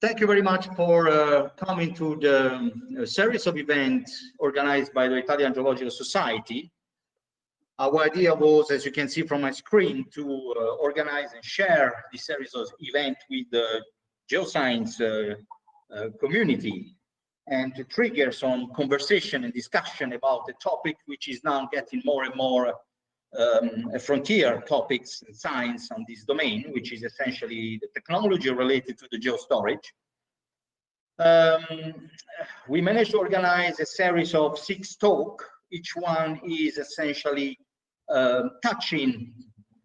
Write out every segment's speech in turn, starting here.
Thank you very much for coming to the series of events organized by the Italian Geological Society. Our idea was, as you can see from my screen, to organize and share this series of events with the geoscience community and to trigger some conversation and discussion about the topic, which is now getting more and more a frontier topics in science on this domain, which is essentially the technology related to the geostorage. We managed to organize a series of 6 talks. Each one is essentially touching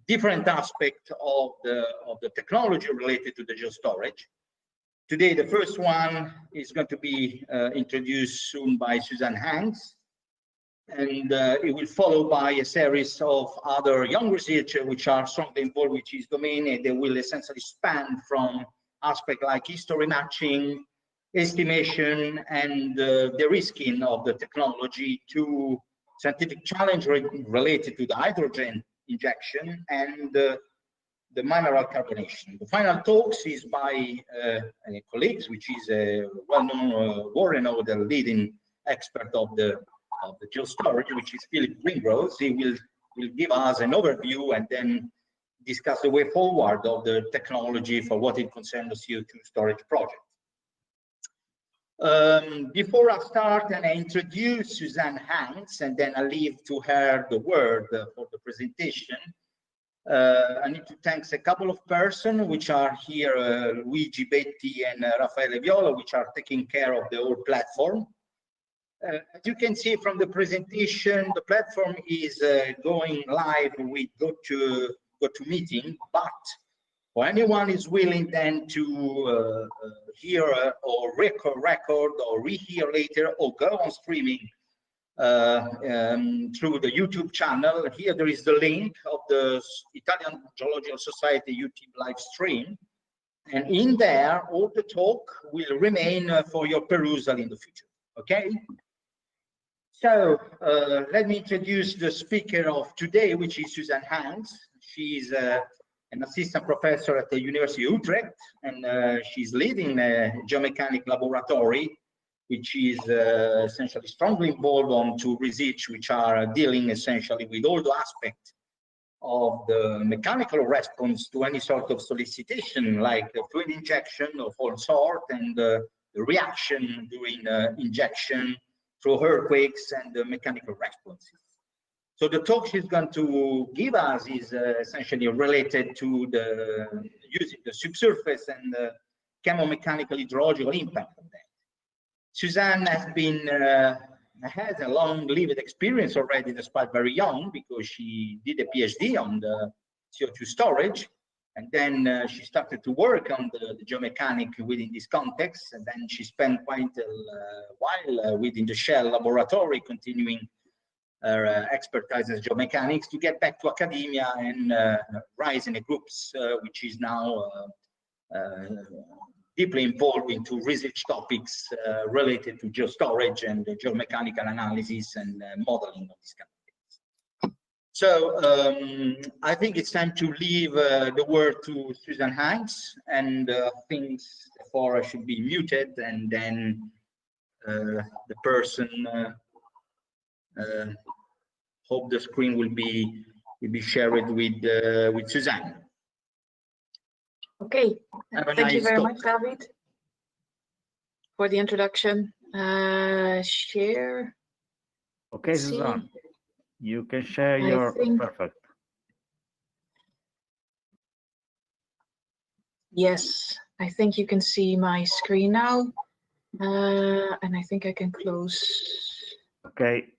different aspects of the technology related to the geostorage. Today, the first one is going to be introduced soon by Suzanne Hanks, and it will follow by a series of other young researchers which are strongly involved with this domain, and they will essentially span from aspects like history matching, estimation, and the risking of the technology to scientific challenge related to the hydrogen injection and the mineral carbonation. The final talks is by colleagues, which is a well-known Warren, or the leading expert of the geostorage, which is Philip Ringrose. He will give us an overview and then discuss the way forward of the technology for what it concerns the CO2 storage project. Before I start and I introduce Suzanne Hanks, and then I leave to her the word for the presentation, I need to thank a couple of persons which are here, Luigi Betti and Raffaele Viola, which are taking care of the whole platform. As you can see from the presentation, the platform is going live with GoToMeeting, but for anyone who is willing then to hear or record or rehear later or go on streaming through the YouTube channel, here there is the link of the Italian Geological Society YouTube live stream, and in there all the talk will remain for your perusal in the future. Okay, so let me introduce the speaker of today, which is Suzanne Hanks. She's an assistant professor at the University of Utrecht, and she's leading a geomechanics laboratory, which is essentially strongly involved on to research which are dealing essentially with all the aspects of the mechanical response to any sort of solicitation, like the fluid injection of all sort, and the reaction during injection through earthquakes and the mechanical responses. So the talk she's going to give us is essentially related to the using the subsurface and the chemo-mechano-hydrological impact of that. Suzanne has a long-lived experience already, despite very young, because she did a PhD on the CO2 storage, and then she started to work on the geomechanics within this context, and then she spent quite a while within the Shell laboratory, continuing her expertise as geomechanics, to get back to academia and rise in a groups which is now deeply involved into research topics related to geostorage and geomechanical analysis and modeling of this kind of things. So I think it's time to leave the word to Suzanne Hanks, and things therefore should be muted, and then the person hope the screen will be shared with Suzanne. Okay, thank you very much, David, for the introduction. Share. Okay, Suzanne, you can share your perfect. Yes, I think you can see my screen now, and I think I can close. Okay.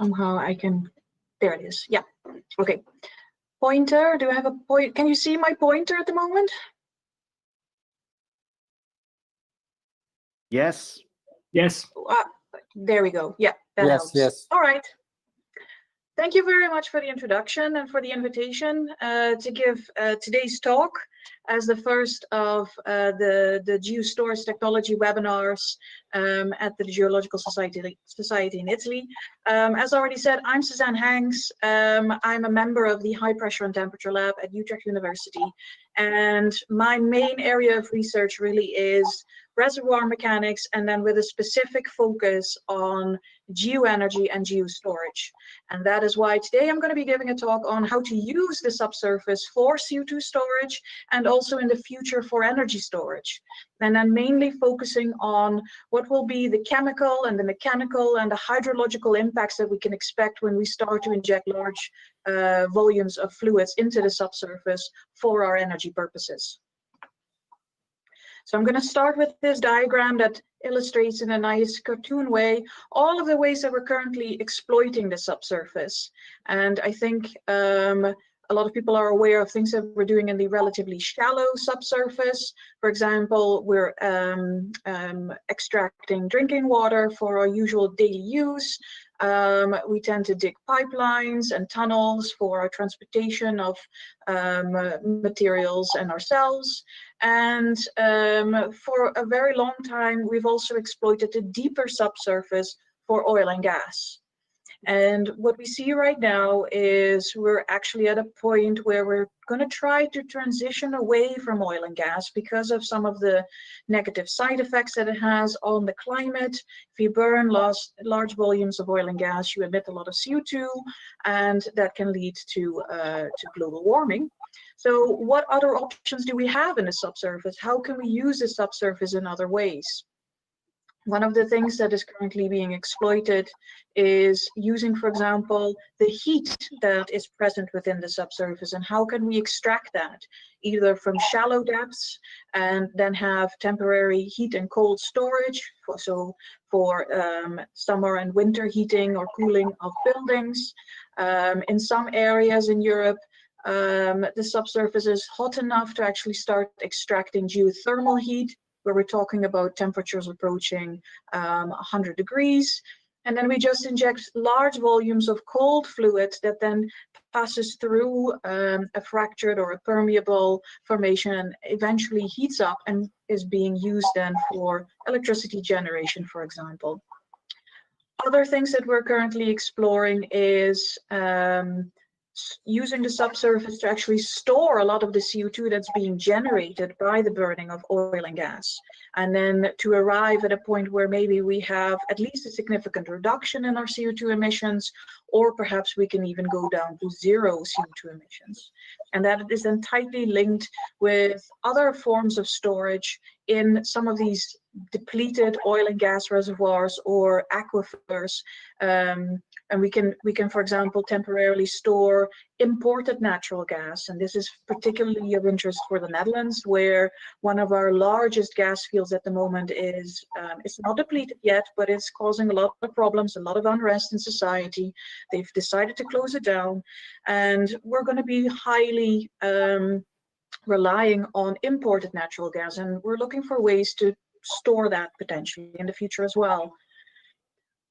Somehow I can. There it is. Yeah. Okay. Pointer, do I have a point? Can you see my pointer at the moment? Yes. Yes. There we go. Yeah, that helps. Yes. All right. Thank you very much for the introduction and for the invitation to give today's talk as the first of the Geo-storage technology webinars at the Geological Society in Italy. As already said, I'm Suzanne Hanks. I'm a member of the High Pressure and Temperature Lab at Utrecht University. And my main area of research really is reservoir mechanics, and then with a specific focus on geoenergy and geostorage. And that is why today I'm going to be giving a talk on how to use the subsurface for CO2 storage and also in the future for energy storage. And then mainly focusing on what will be the chemical and the mechanical and the hydrological impacts that we can expect when we start to inject large volumes of fluids into the subsurface for our energy purposes. So I'm going to start with this diagram that illustrates in a nice cartoon way all of the ways that we're currently exploiting the subsurface. And I think a lot of people are aware of things that we're doing in the relatively shallow subsurface. For example, we're extracting drinking water for our usual daily use. We tend to dig pipelines and tunnels for our transportation of materials and ourselves. And for a very long time, we've also exploited the deeper subsurface for oil and gas. And what we see right now is we're actually at a point where we're going to try to transition away from oil and gas because of some of the negative side effects that it has on the climate. If you burn large volumes of oil and gas, you emit a lot of CO2, and that can lead to global warming. So what other options do we have in the subsurface? How can we use the subsurface in other ways? One of the things that is currently being exploited is using, for example, the heat that is present within the subsurface, and how can we extract that either from shallow depths and then have temporary heat and cold storage, for summer and winter heating or cooling of buildings. In some areas in Europe, the subsurface is hot enough to actually start extracting geothermal heat, where we're talking about temperatures approaching 100 degrees. And then we just inject large volumes of cold fluid that then passes through a fractured or a permeable formation and eventually heats up and is being used then for electricity generation, for example. Other things that we're currently exploring is using the subsurface to actually store a lot of the CO2 that's being generated by the burning of oil and gas, and then to arrive at a point where maybe we have at least a significant reduction in our CO2 emissions, or perhaps we can even go down to zero CO2 emissions. And that is then tightly linked with other forms of storage in some of these depleted oil and gas reservoirs or aquifers. And we can, for example, temporarily store imported natural gas. And this is particularly of interest for the Netherlands, where one of our largest gas fields at the moment is, it's not depleted yet, but it's causing a lot of problems, a lot of unrest in society. They've decided to close it down. And we're going to be highly relying on imported natural gas. And we're looking for ways to store that potentially in the future as well.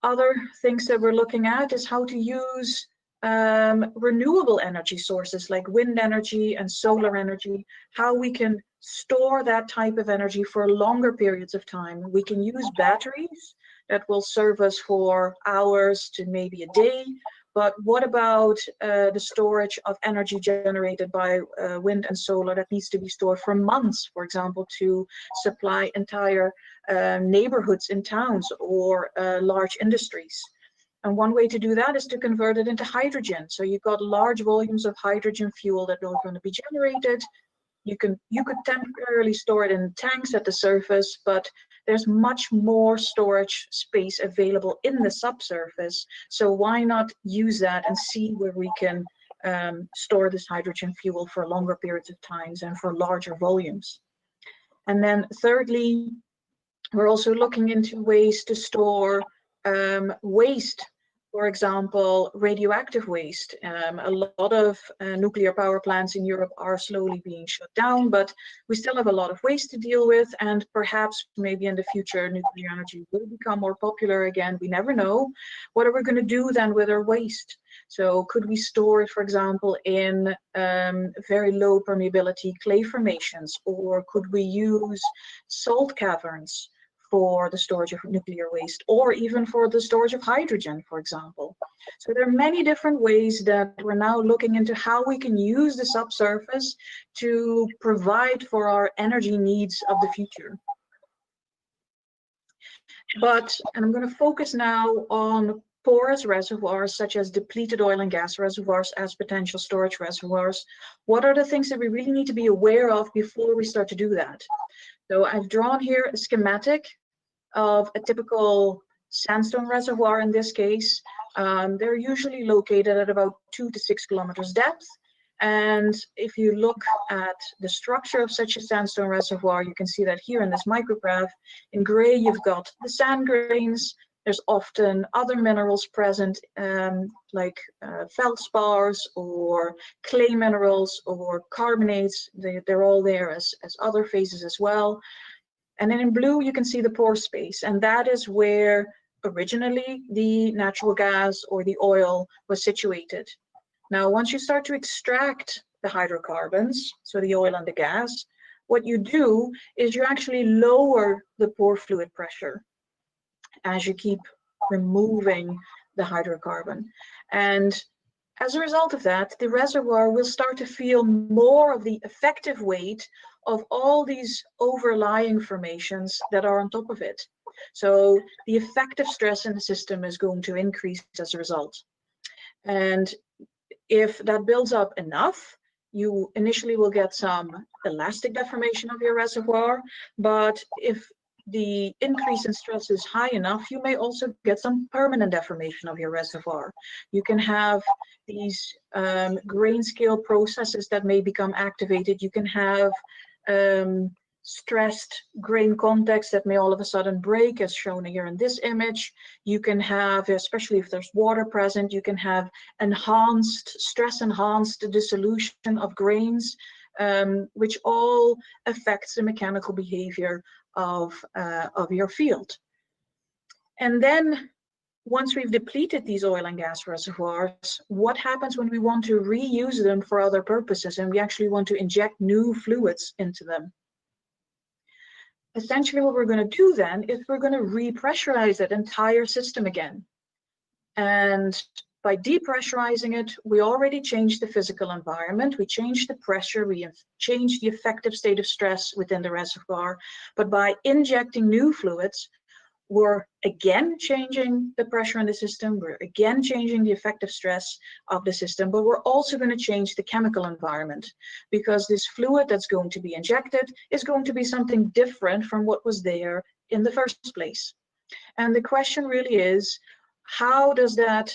Other things that we're looking at is how to use renewable energy sources like wind energy and solar energy, how we can store that type of energy for longer periods of time. We can use batteries that will serve us for hours to maybe a day. But what about the storage of energy generated by wind and solar that needs to be stored for months, for example, to supply entire neighborhoods in towns or large industries? And one way to do that is to convert it into hydrogen. So you've got large volumes of hydrogen fuel that are going to be generated. You could temporarily store it in tanks at the surface, but there's much more storage space available in the subsurface. So why not use that and see where we can store this hydrogen fuel for longer periods of times and for larger volumes? And then thirdly, we're also looking into ways to store waste For example, radioactive waste. A lot of nuclear power plants in Europe are slowly being shut down, but we still have a lot of waste to deal with, and perhaps maybe in the future nuclear energy will become more popular again. We never know. What are we going to do then with our waste? So could we store it, for example, in very low permeability clay formations, or could we use salt caverns for the storage of nuclear waste, or even for the storage of hydrogen, for example? So there are many different ways that we're now looking into how we can use the subsurface to provide for our energy needs of the future. And I'm going to focus now on porous reservoirs, such as depleted oil and gas reservoirs as potential storage reservoirs. What are the things that we really need to be aware of before we start to do that? So I've drawn here a schematic of a typical sandstone reservoir in this case. They're usually located at about 2 to 6 kilometers depth. And if you look at the structure of such a sandstone reservoir, you can see that here in this micrograph, in gray, you've got the sand grains. There's often other minerals present, like feldspars or clay minerals or carbonates. They're all there as other phases as well. And then in blue, you can see the pore space, and that is where originally the natural gas or the oil was situated. Now, once you start to extract the hydrocarbons, so the oil and the gas, what you do is you actually lower the pore fluid pressure as you keep removing the hydrocarbon. And as a result of that, the reservoir will start to feel more of the effective weight of all these overlying formations that are on top of it. So the effective stress in the system is going to increase as a result. And if that builds up enough, you initially will get some elastic deformation of your reservoir, but if the increase in stress is high enough, you may also get some permanent deformation of your reservoir. You can have these grain scale processes that may become activated. You can have stressed grain contacts that may all of a sudden break, as shown here in this image. You can have, especially if there's water present, you can have stress-enhanced dissolution of grains, which all affects the mechanical behavior of your field. And then once we've depleted these oil and gas reservoirs, what happens when we want to reuse them for other purposes and we actually want to inject new fluids into them? Essentially what we're going to do then is we're going to repressurize that entire system again. And by depressurizing it, we already changed the physical environment, we changed the pressure, we have changed the effective state of stress within the reservoir. But by injecting new fluids, we're again changing the pressure in the system, we're again changing the effective stress of the system, but we're also going to change the chemical environment, because this fluid that's going to be injected is going to be something different from what was there in the first place. And the question really is, how does that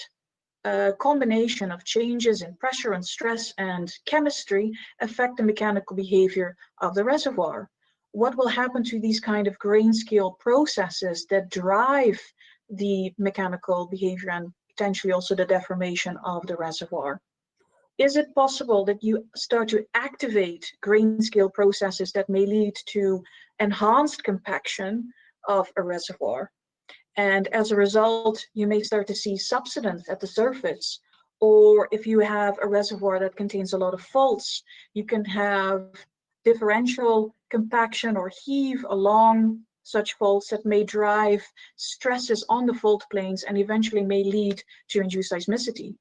combination of changes in pressure and stress and chemistry affect the mechanical behavior of the reservoir? What will happen to these kind of grain scale processes that drive the mechanical behavior and potentially also the deformation of the reservoir? Is it possible that you start to activate grain scale processes that may lead to enhanced compaction of a reservoir? And as a result, you may start to see subsidence at the surface. Or if you have a reservoir that contains a lot of faults, you can have differential compaction or heave along such faults that may drive stresses on the fault planes and eventually may lead to induced seismicity.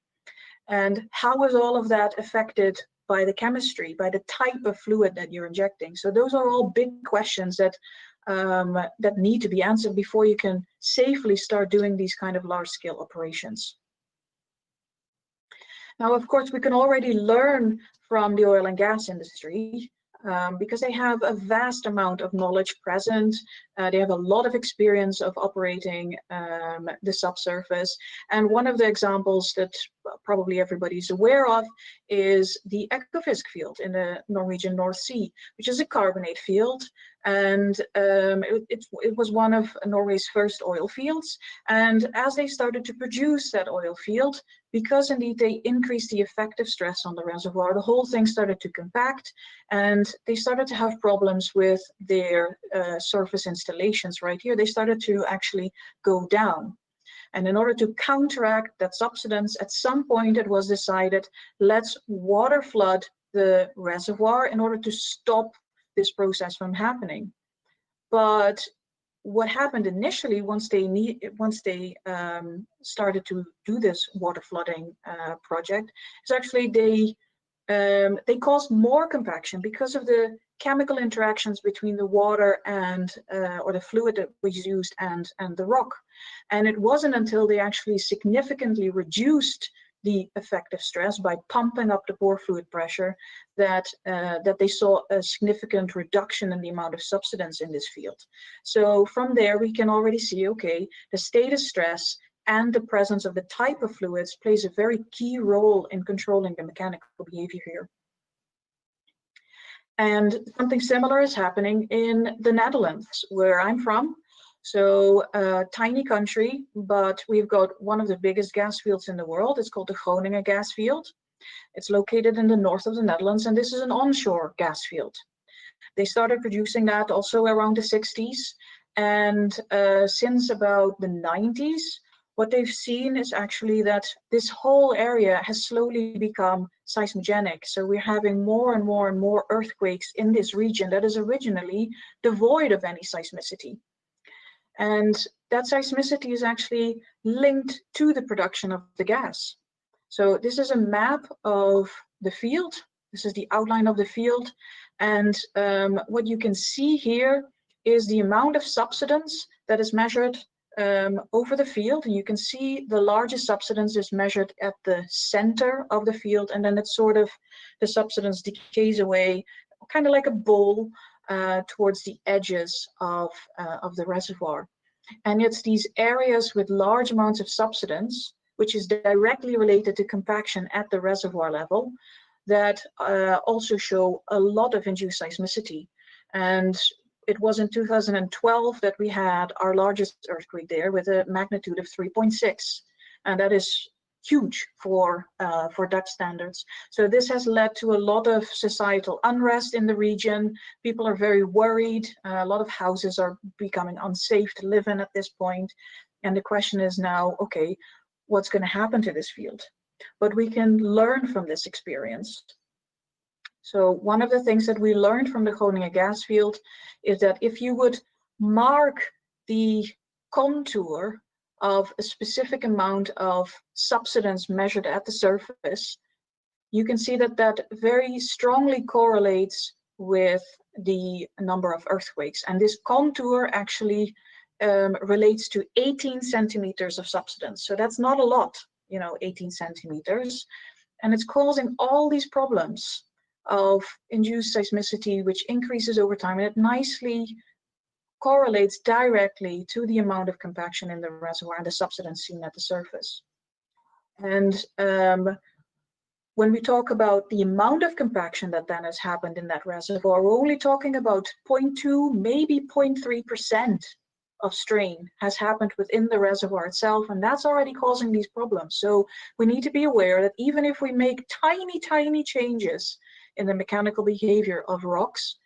And how is all of that affected by the chemistry, by the type of fluid that you're injecting? So those are all big questions that that need to be answered before you can safely start doing these kind of large-scale operations. Now, of course, we can already learn from the oil and gas industry because they have a vast amount of knowledge present. They have a lot of experience of operating the subsurface. And one of the examples that probably everybody's aware of is the Ekofisk field in the Norwegian North Sea, which is a carbonate field. And it was one of Norway's first oil fields. And as they started to produce that oil field, because indeed they increased the effective stress on the reservoir, the whole thing started to compact, and they started to have problems with their surface installations right here. They started to actually go down. And in order to counteract that subsidence, at some point it was decided, let's water flood the reservoir in order to stop this process from happening. But what happened initially, once they started to do this water flooding project, is actually they caused more compaction because of the chemical interactions between the water and or the fluid that was used and the rock. And it wasn't until they actually significantly reduced the effective stress by pumping up the pore fluid pressure that they saw a significant reduction in the amount of subsidence in this field. So from there we can already see, okay, the state of stress and the presence of the type of fluids plays a very key role in controlling the mechanical behavior here. And something similar is happening in the Netherlands, where I'm from. So a tiny country, but we've got one of the biggest gas fields in the world. It's called the Groningen gas field. It's located in the north of the Netherlands, and this is an onshore gas field. They started producing that also around the 60s. And since about the 90s, what they've seen is actually that this whole area has slowly become seismogenic. So we're having more and more and more earthquakes in this region that is originally devoid of any seismicity. And that seismicity is actually linked to the production of the gas. So this is a map of the field. This is the outline of the field. And what you can see here is the amount of subsidence that is measured over the field. And you can see the largest subsidence is measured at the center of the field, and then it's sort of, the subsidence decays away, kind of like a bowl towards the edges of the reservoir. And it's these areas with large amounts of subsidence, which is directly related to compaction at the reservoir level, that also show a lot of induced seismicity. And it was in 2012 that we had our largest earthquake there with a magnitude of 3.6, and that is huge for Dutch standards. So this has led to a lot of societal unrest in the region. People are very worried. A lot of houses are becoming unsafe to live in at this point. And the question is now, okay, what's going to happen to this field? But we can learn from this experience. So one of the things that we learned from the Groningen gas field is that if you would mark the contour of a specific amount of subsidence measured at the surface, you can see that that very strongly correlates with the number of earthquakes. And this contour actually relates to 18 centimeters of subsidence. So that's not a lot, 18 centimeters. And it's causing all these problems of induced seismicity, which increases over time, and it nicely correlates directly to the amount of compaction in the reservoir and the subsidence seen at the surface. And when we talk about the amount of compaction that then has happened in that reservoir, we're only talking about 0.2, maybe 0.3% of strain has happened within the reservoir itself, and that's already causing these problems. So we need to be aware that even if we make tiny, tiny changes in the mechanical behavior of rocks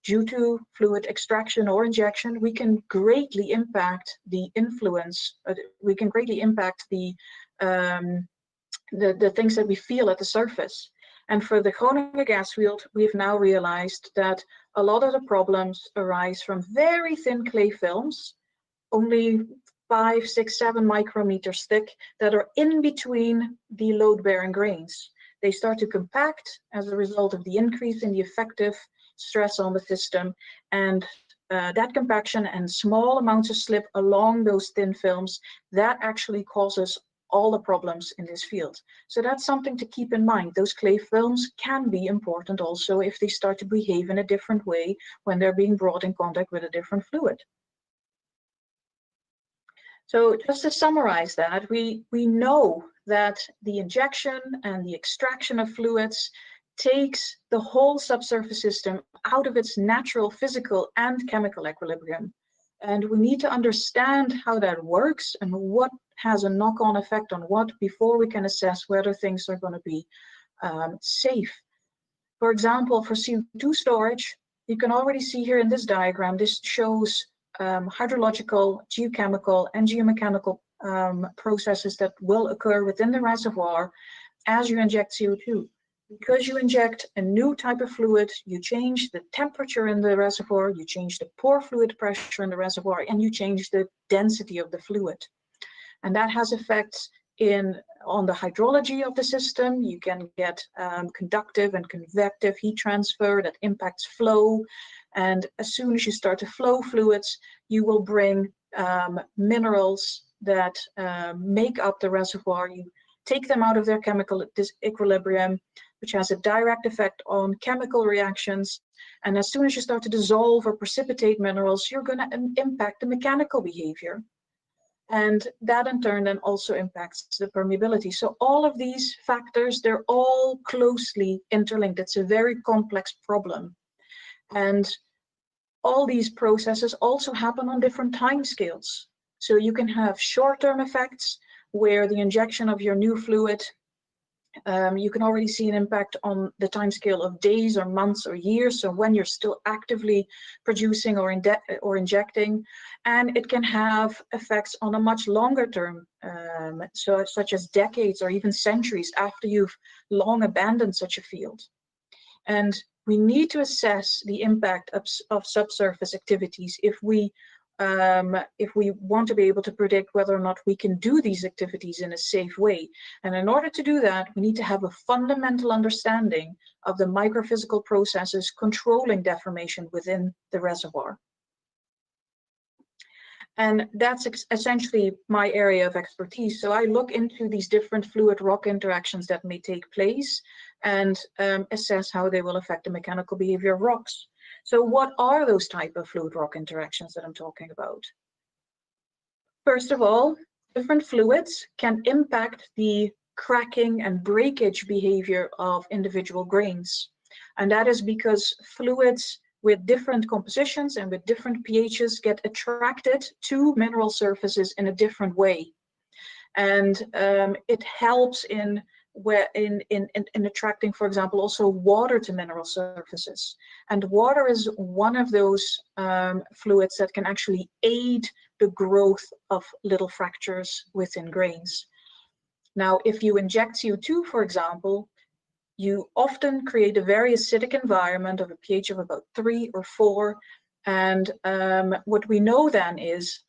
due to fluid extraction or injection, we can greatly impact the influence, we can greatly impact the things that we feel at the surface. And for the Groningen gas field, we've now realized that a lot of the problems arise from very thin clay films, only 5, 6, 7 micrometers thick, that are in between the load-bearing grains. They start to compact as a result of the increase in the effective stress on the system, and that compaction and small amounts of slip along those thin films, that actually causes all the problems in this field. So that's something to keep in mind. Those clay films can be important also if they start to behave in a different way when they're being brought in contact with a different fluid. So just to summarize that, we know that the injection and the extraction of fluids takes the whole subsurface system out of its natural physical and chemical equilibrium. And we need to understand how that works and what has a knock-on effect on what before we can assess whether things are going to be safe. For example, for CO2 storage, you can already see here in this diagram, this shows hydrological, geochemical, and geomechanical processes that will occur within the reservoir as you inject CO2. Because you inject a new type of fluid, you change the temperature in the reservoir, you change the pore fluid pressure in the reservoir, and you change the density of the fluid. And that has effects on the hydrology of the system. You can get conductive and convective heat transfer that impacts flow. And as soon as you start to flow fluids, you will bring minerals that make up the reservoir. You take them out of their chemical equilibrium, which has a direct effect on chemical reactions. And as soon as you start to dissolve or precipitate minerals, you're going to impact the mechanical behavior. And that in turn then also impacts the permeability. So all of these factors, they're all closely interlinked. It's a very complex problem. And all these processes also happen on different time scales. So you can have short-term effects where the injection of your new fluid, you can already see an impact on the time scale of days or months or years. So when you're still actively producing or injecting, and it can have effects on a much longer term, so such as decades or even centuries after you've long abandoned such a field. And we need to assess the impact of subsurface activities if we want to be able to predict whether or not we can do these activities in a safe way. And in order to do that, we need to have a fundamental understanding of the microphysical processes controlling deformation within the reservoir. And that's essentially my area of expertise. So I look into these different fluid-rock interactions that may take place and assess how they will affect the mechanical behavior of rocks. So what are those type of fluid-rock interactions that I'm talking about? First of all, different fluids can impact the cracking and breakage behavior of individual grains. And that is because fluids with different compositions and with different pHs get attracted to mineral surfaces in a different way. And it helps in attracting, for example, also water to mineral surfaces. And water is one of those fluids that can actually aid the growth of little fractures within grains. Now, if you inject CO2, for example, you often create a very acidic environment of a pH of about 3 or 4. And what we know then is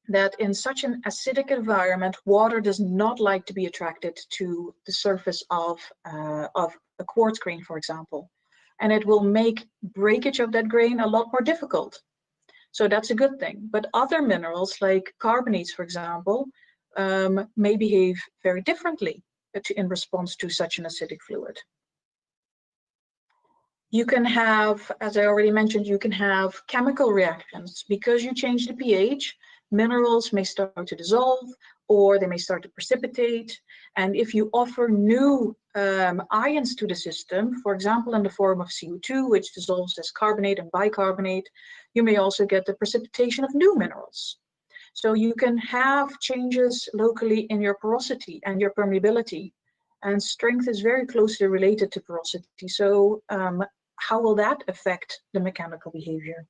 that in such an acidic environment, water does not like to be attracted to the surface of a quartz grain, for example. And it will make breakage of that grain a lot more difficult. So that's a good thing. But other minerals, like carbonates, for example, may behave very differently in response to such an acidic fluid. You can have, as I already mentioned, you can have chemical reactions. Because you change the pH, minerals may start to dissolve or they may start to precipitate. And if you offer new ions to the system, for example, in the form of CO2, which dissolves as carbonate and bicarbonate, you may also get the precipitation of new minerals. So you can have changes locally in your porosity and your permeability. And strength is very closely related to porosity. So how will that affect the mechanical behavior?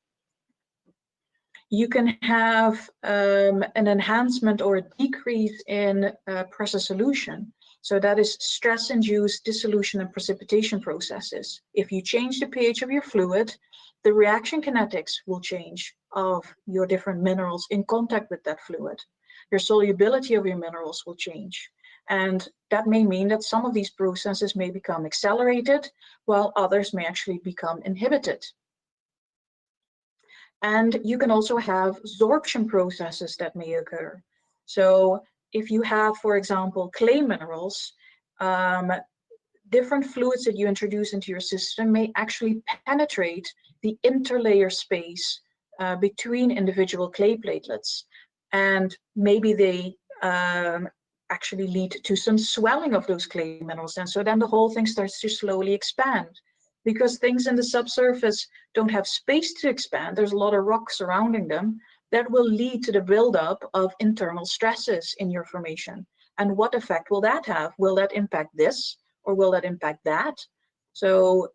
You can have an enhancement or a decrease in pressure solution. So that is stress-induced dissolution and precipitation processes. If you change the pH of your fluid, the reaction kinetics will change of your different minerals in contact with that fluid. Your solubility of your minerals will change. And that may mean that some of these processes may become accelerated, while others may actually become inhibited. And you can also have sorption processes that may occur. So if you have, for example, clay minerals, different fluids that you introduce into your system may actually penetrate the interlayer space between individual clay platelets. And maybe they actually lead to some swelling of those clay minerals. And so then the whole thing starts to slowly expand. Because things in the subsurface don't have space to expand, there's a lot of rock surrounding them, that will lead to the buildup of internal stresses in your formation. And what effect will that have? Will that impact this, or will that impact that? So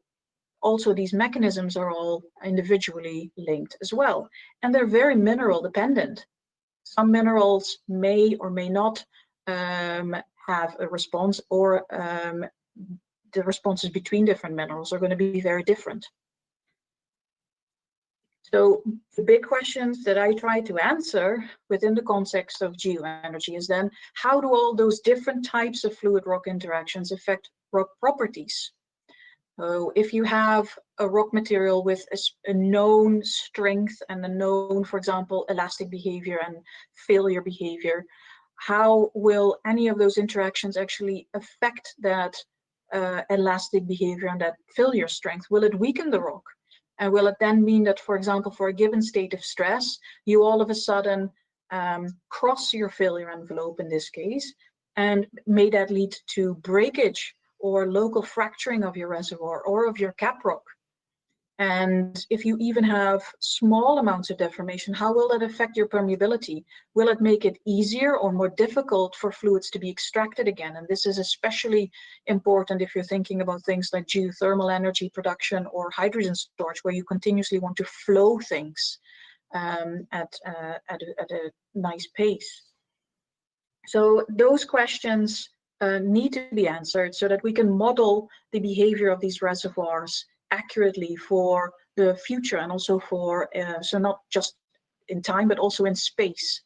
also these mechanisms are all individually linked as well. And they're very mineral dependent. Some minerals may or may not have a response, or the responses between different minerals are going to be very different. So the big questions that I try to answer within the context of geoenergy is then, how do all those different types of fluid rock interactions affect rock properties? So if you have a rock material with a known strength and a known, for example, elastic behavior and failure behavior, how will any of those interactions actually affect that elastic behavior and that failure strength? Will it weaken the rock? And will it then mean that, for example, for a given state of stress, you all of a sudden cross your failure envelope in this case, and may that lead to breakage or local fracturing of your reservoir or of your caprock? And if you even have small amounts of deformation, how will that affect your permeability? Will it make it easier or more difficult for fluids to be extracted again? And this is especially important if you're thinking about things like geothermal energy production or hydrogen storage, where you continuously want to flow things at a nice pace. So those questions need to be answered so that we can model the behavior of these reservoirs accurately for the future, and also for so not just in time but also in space.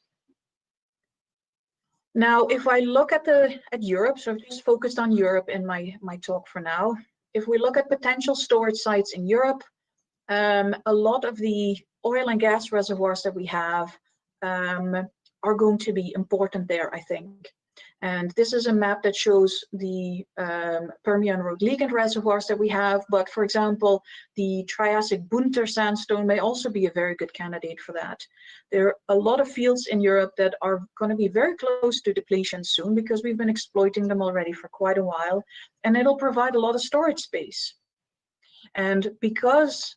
Now, if I look at Europe, so I've just focused on Europe in my talk for now. If we look at potential storage sites in Europe, a lot of the oil and gas reservoirs that we have are going to be important there, I think. And this is a map that shows the Permian road-ligand reservoirs that we have. But for example, the Triassic Bunter sandstone may also be a very good candidate for that. There are a lot of fields in Europe that are going to be very close to depletion soon, because we've been exploiting them already for quite a while, and it'll provide a lot of storage space. And because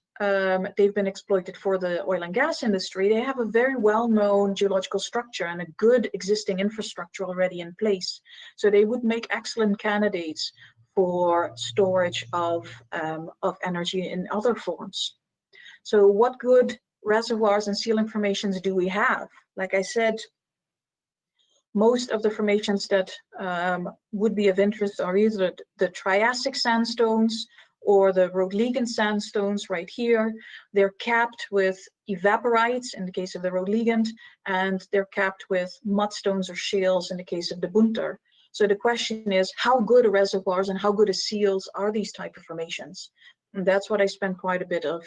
they've been exploited for the oil and gas industry, they have a very well-known geological structure and a good existing infrastructure already in place. So they would make excellent candidates for storage of energy in other forms. So what good reservoirs and sealing formations do we have? Like I said, most of the formations that would be of interest are either the Triassic sandstones or the road-ligand sandstones right here. They're capped with evaporites in the case of the road-ligand, and they're capped with mudstones or shales in the case of the Bunter. So the question is, how good a reservoirs and how good a seals are these type of formations? And that's what I spent quite a bit of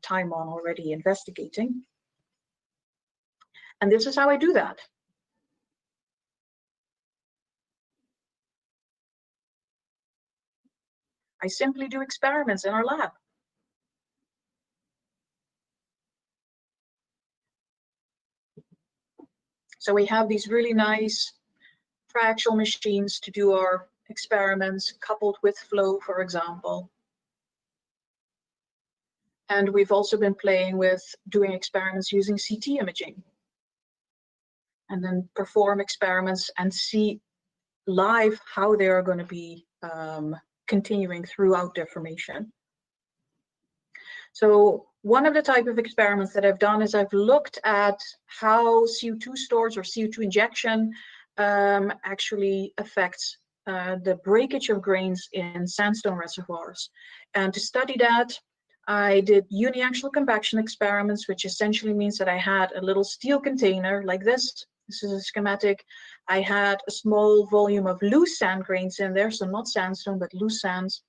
time on already investigating. And this is how I do that. I simply do experiments in our lab. So we have these really nice triaxial machines to do our experiments, coupled with flow, for example. And we've also been playing with doing experiments using CT imaging. And then perform experiments and see live how they are going to be continuing throughout their formation. So one of the type of experiments that I've done is I've looked at how CO2 storage or CO2 injection actually affects the breakage of grains in sandstone reservoirs. And to study that, I did uniaxial compaction experiments, which essentially means that I had a little steel container like this. This is a schematic. I had a small volume of loose sand grains in there, so not sandstone, but loose sands.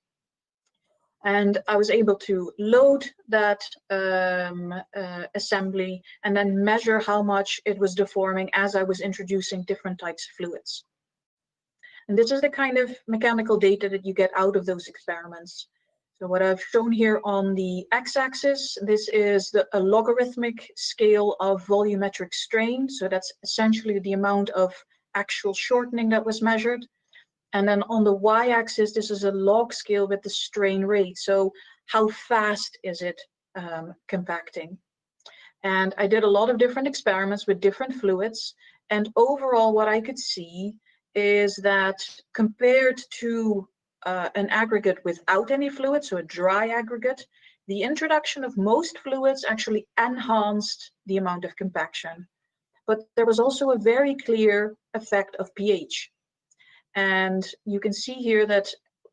And I was able to load that assembly and then measure how much it was deforming as I was introducing different types of fluids. And this is the kind of mechanical data that you get out of those experiments. So what I've shown here on the x-axis, this is a logarithmic scale of volumetric strain. So that's essentially the amount of actual shortening that was measured. And then on the y-axis, this is a log scale with the strain rate. So how fast is it compacting? And I did a lot of different experiments with different fluids. And overall, what I could see is that compared to an aggregate without any fluid, so a dry aggregate, the introduction of most fluids actually enhanced the amount of compaction. But there was also a very clear effect of pH. And you can see here that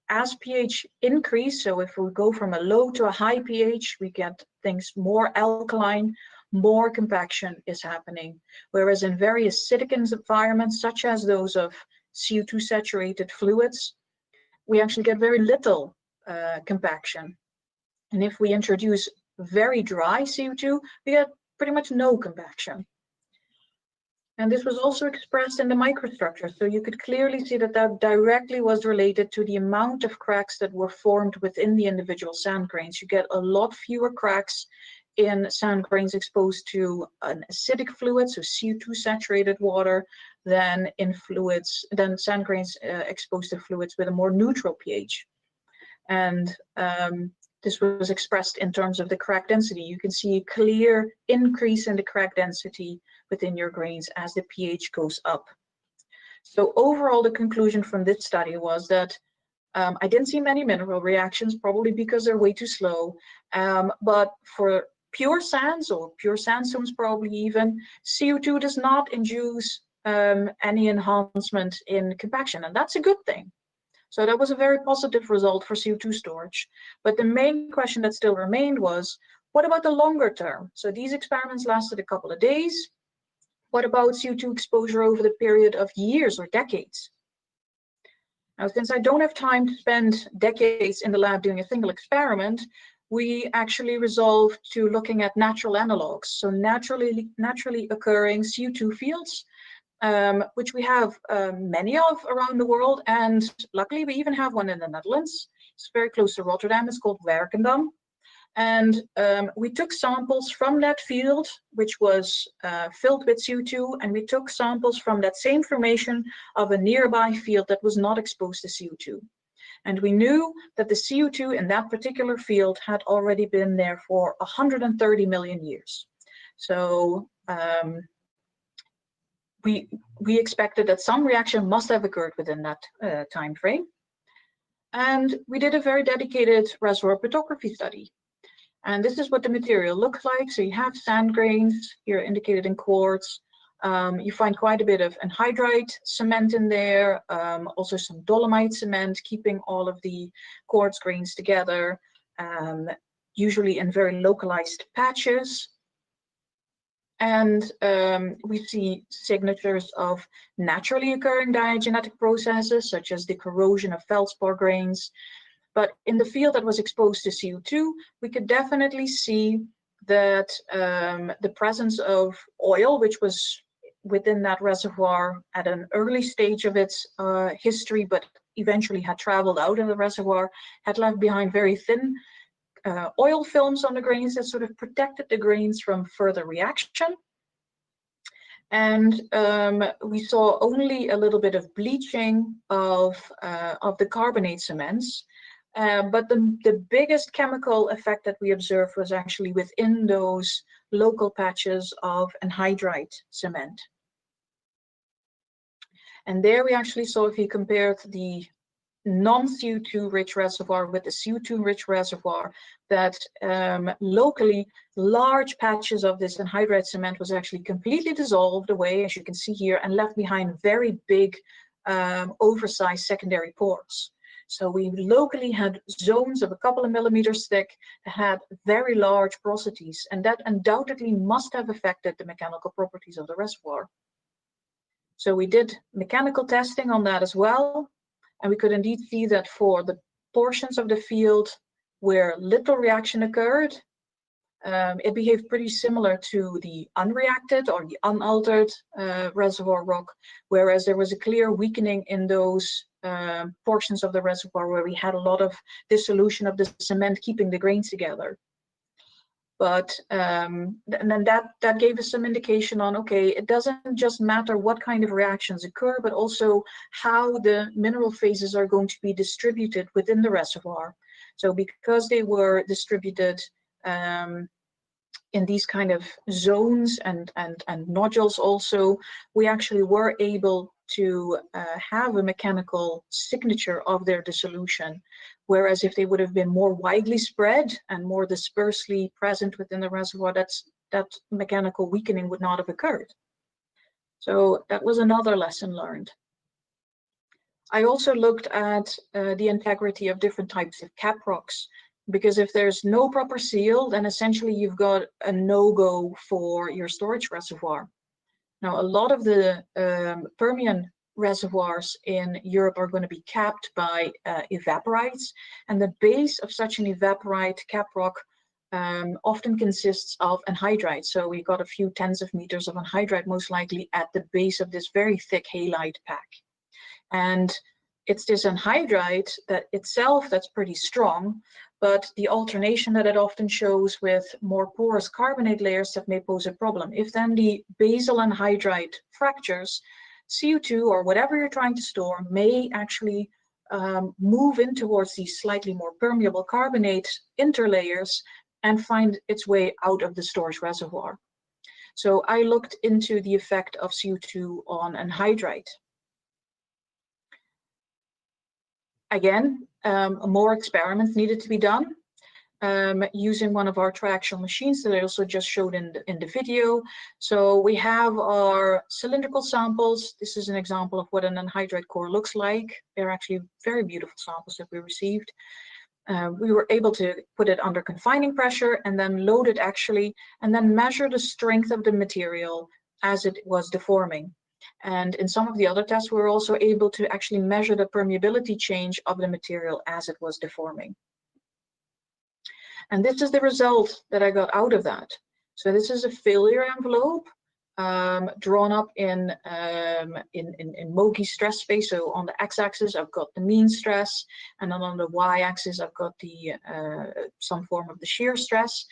as pH increase, so if we go from a low to a high pH, we get things more alkaline, more compaction is happening. Whereas in very acidic environments, such as those of CO2 saturated fluids, we actually get very little compaction. And if we introduce very dry CO2, we get pretty much no compaction. And this was also expressed in the microstructure. So you could clearly see that that directly was related to the amount of cracks that were formed within the individual sand grains. You get a lot fewer cracks in sand grains exposed to an acidic fluid, so CO2 saturated water, than in sand grains exposed to fluids with a more neutral pH. And this was expressed in terms of the crack density. You can see a clear increase in the crack density within your grains as the pH goes up. So overall, the conclusion from this study was that I didn't see many mineral reactions, probably because they're way too slow. But for pure sands, or pure sandstones probably even, CO2 does not induce any enhancement in compaction, and that's a good thing. So that was a very positive result for CO2 storage. But the main question that still remained was, what about the longer term? So these experiments lasted a couple of days. What about CO2 exposure over the period of years or decades? Now, since I don't have time to spend decades in the lab doing a single experiment, we actually resolved to looking at natural analogs. So naturally occurring CO2 fields, which we have many of around the world, and luckily we even have one in the Netherlands. It's very close to Rotterdam. It's called Werkendam. And we took samples from that field, which was filled with CO2, and we took samples from that same formation of a nearby field that was not exposed to CO2. And we knew that the CO2 in that particular field had already been there for 130 million years. So we expected that some reaction must have occurred within that time frame. And we did a very dedicated reservoir petrography study. And this is what the material looks like. So you have sand grains here indicated in quartz. You find quite a bit of anhydrite cement in there, also some dolomite cement, keeping all of the quartz grains together, usually in very localized patches. And we see signatures of naturally occurring diagenetic processes, such as the corrosion of feldspar grains. But in the field that was exposed to CO2, we could definitely see that the presence of oil, which was within that reservoir at an early stage of its history, but eventually had traveled out of the reservoir, had left behind very thin oil films on the grains that sort of protected the grains from further reaction. And we saw only a little bit of bleaching of the carbonate cements. But the biggest chemical effect that we observed was actually within those local patches of anhydrite cement. And there we actually saw, if you compared the non-CO2 rich reservoir with the CO2 rich reservoir, that locally large patches of this anhydrite cement was actually completely dissolved away, as you can see here, and left behind very big oversized secondary pores. So we locally had zones of a couple of millimeters thick that had very large porosities, and that undoubtedly must have affected the mechanical properties of the reservoir. So we did mechanical testing on that as well, and we could indeed see that for the portions of the field where little reaction occurred, it behaved pretty similar to the unreacted or the unaltered reservoir rock, whereas there was a clear weakening in those portions of the reservoir where we had a lot of dissolution of the cement keeping the grains together. But and then that gave us some indication on, okay, it doesn't just matter what kind of reactions occur, but also how the mineral phases are going to be distributed within the reservoir. So because they were distributed in these kind of zones and nodules also, we actually were able to have a mechanical signature of their dissolution. Whereas if they would have been more widely spread and more dispersely present within the reservoir, that mechanical weakening would not have occurred. So that was another lesson learned. I also looked at the integrity of different types of caprocks, because if there's no proper seal, then essentially you've got a no-go for your storage reservoir. Now, a lot of the Permian reservoirs in Europe are going to be capped by evaporites, and the base of such an evaporite caprock often consists of anhydrite. So we got a few tens of meters of anhydrite most likely at the base of this very thick halite pack. And it's this anhydrite that itself that's pretty strong, but the alternation that it often shows with more porous carbonate layers that may pose a problem. If then the basal anhydrite fractures, CO2 or whatever you're trying to store may actually move in towards these slightly more permeable carbonate interlayers and find its way out of the storage reservoir. So I looked into the effect of CO2 on anhydrite. Again, more experiments needed to be done using one of our triaxial machines that I also just showed in the video. So we have our cylindrical samples. This is an example of what an anhydrite core looks like. They're actually very beautiful samples that we received. We were able to put it under confining pressure and then load it actually, and then measure the strength of the material as it was deforming. And in some of the other tests, we were also able to actually measure the permeability change of the material as it was deforming. And this is the result that I got out of that. So this is a failure envelope drawn up in Mogi stress space. So on the x-axis, I've got the mean stress, and then on the y-axis, I've got the some form of the shear stress.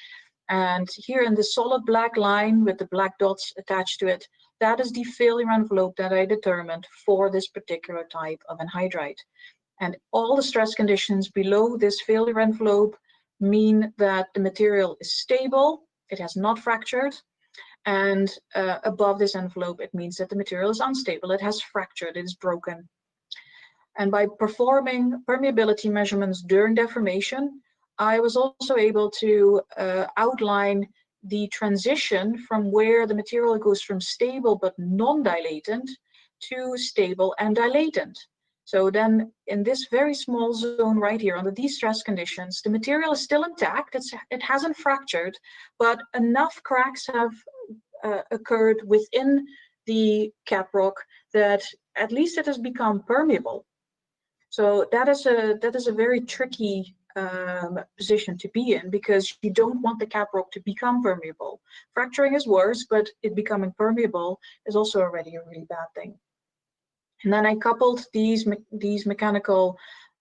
And here in the solid black line with the black dots attached to it, that is the failure envelope that I determined for this particular type of anhydrite. And all the stress conditions below this failure envelope mean that the material is stable, it has not fractured, and above this envelope, it means that the material is unstable, it has fractured, it is broken. And by performing permeability measurements during deformation, I was also able to outline the transition from where the material goes from stable but non-dilatant to stable and dilatant. So then in this very small zone right here under these stress conditions, the material is still intact, it hasn't fractured, but enough cracks have occurred within the caprock that at least it has become permeable. So that is a very tricky position to be in, because you don't want the caprock to become permeable. Fracturing is worse, but it becoming permeable is also already a really bad thing. And then I coupled these mechanical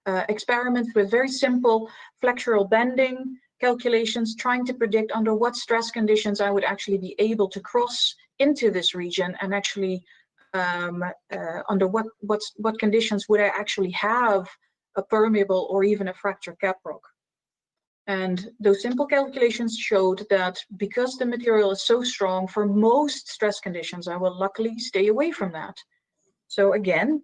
experiments with very simple flexural bending calculations, trying to predict under what stress conditions I would actually be able to cross into this region, and actually under what conditions would I actually have a permeable or even a fractured caprock. And those simple calculations showed that because the material is so strong, for most stress conditions, I will luckily stay away from that. So again,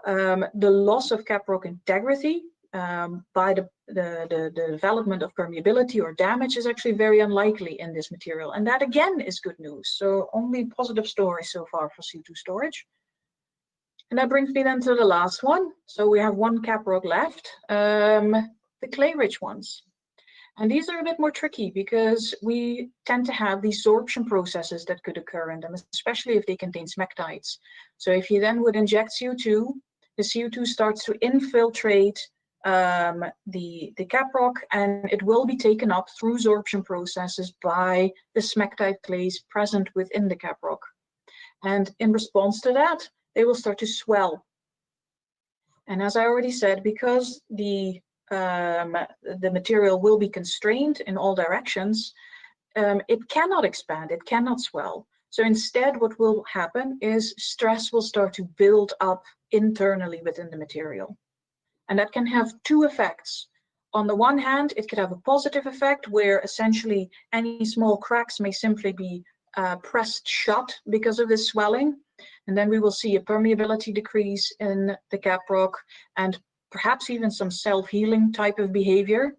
the loss of caprock integrity by the development of permeability or damage is actually very unlikely in this material. And that again is good news. So only positive stories so far for CO2 storage. And that brings me then to the last one. So we have one caprock left, the clay-rich ones. And these are a bit more tricky because we tend to have these sorption processes that could occur in them, especially if they contain smectites. So if you then would inject CO2, the CO2 starts to infiltrate the caprock, and it will be taken up through sorption processes by the smectite clays present within the caprock. And in response to that, they will start to swell. And as I already said, because the material will be constrained in all directions, it cannot expand, it cannot swell. So instead, what will happen is stress will start to build up internally within the material. And that can have two effects. On the one hand, it could have a positive effect where essentially any small cracks may simply be pressed shut because of this swelling. And then we will see a permeability decrease in the caprock and perhaps even some self-healing type of behavior.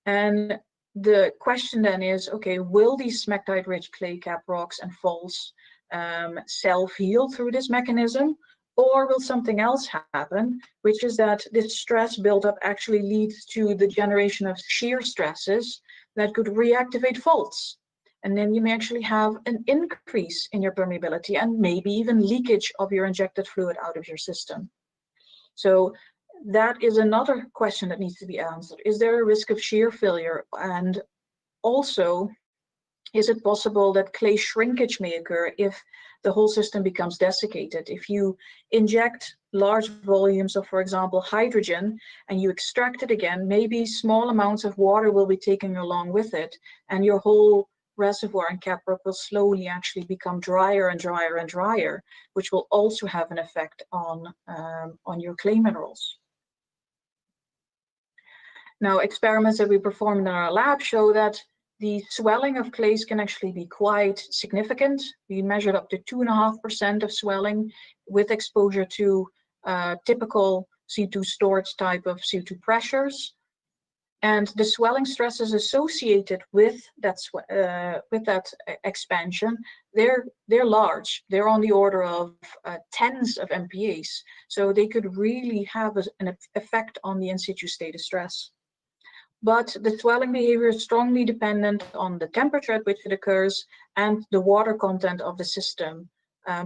And the question then is, okay, will these smectite-rich clay caprocks and faults self-heal through this mechanism? Or will something else happen, which is that this stress buildup actually leads to the generation of shear stresses that could reactivate faults? And then you may actually have an increase in your permeability and maybe even leakage of your injected fluid out of your system. So that is another question that needs to be answered. Is there a risk of shear failure? And also, is it possible that clay shrinkage may occur if the whole system becomes desiccated? If you inject large volumes of, for example, hydrogen, and you extract it again, maybe small amounts of water will be taken along with it, and your whole reservoir and caprock will slowly actually become drier and drier and drier, which will also have an effect on your clay minerals. Now, experiments that we performed in our lab show that the swelling of clays can actually be quite significant. We measured up to 2.5% of swelling with exposure to typical CO2 storage type of CO2 pressures. And the swelling stresses associated with that expansion, they're large. They're on the order of tens of MPAs. So they could really have an effect on the in situ state of stress. But the swelling behavior is strongly dependent on the temperature at which it occurs and the water content of the system,